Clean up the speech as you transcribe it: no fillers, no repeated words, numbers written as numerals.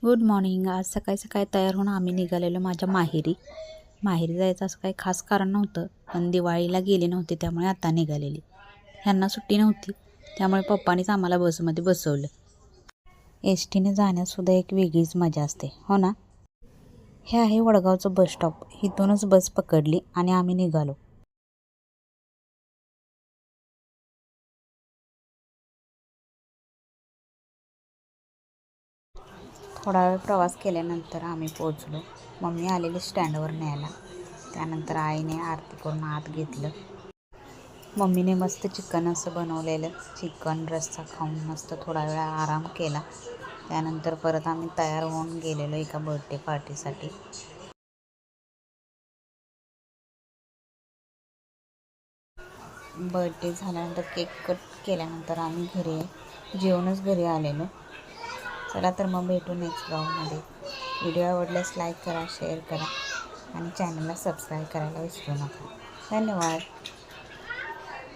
Good morning. आज सकाळी सकाळी तयार होऊन आम्ही निघालेलो माझ्या माहेरी जायचं असं काही खास कारण नव्हतं, पण दिवाळीला गेले नव्हते त्यामुळे आता निघालेली. ह्यांना सुट्टी नव्हती त्यामुळे पप्पानीच आम्हाला बसमध्ये बसवलं. एस टीने जाण्यातसुद्धा एक वेगळीच मजा असते, हो ना. हे आहे वडगावचं बस स्टॉप. इथूनच बस पकडली आणि आम्ही निघालो. थोडा वेळ प्रवास केल्यानंतर आम्ही पोहोचलो. मम्मी आलेली स्टँडवर न्यायला. त्यानंतर आईने आरती करून आत घेतलं. मम्मीने मस्त चिकन असं बनवलेलं. चिकन रस्सा खाऊन मस्त थोडा वेळ आराम केला. त्यानंतर परत आम्ही तयार होऊन गेलेलो एका बर्थडे पार्टीसाठी. बर्थडे झाल्यानंतर केक कट केल्यानंतर आम्ही जेवूनच घरी आलेलो. चला तर मग भेटू नेक्स्ट ब्लॉगमध्ये. व्हिडिओ आवडल्यास लाईक करा, शेअर करा आणि चॅनलला सबस्क्राईब करायला विसरू नका. धन्यवाद.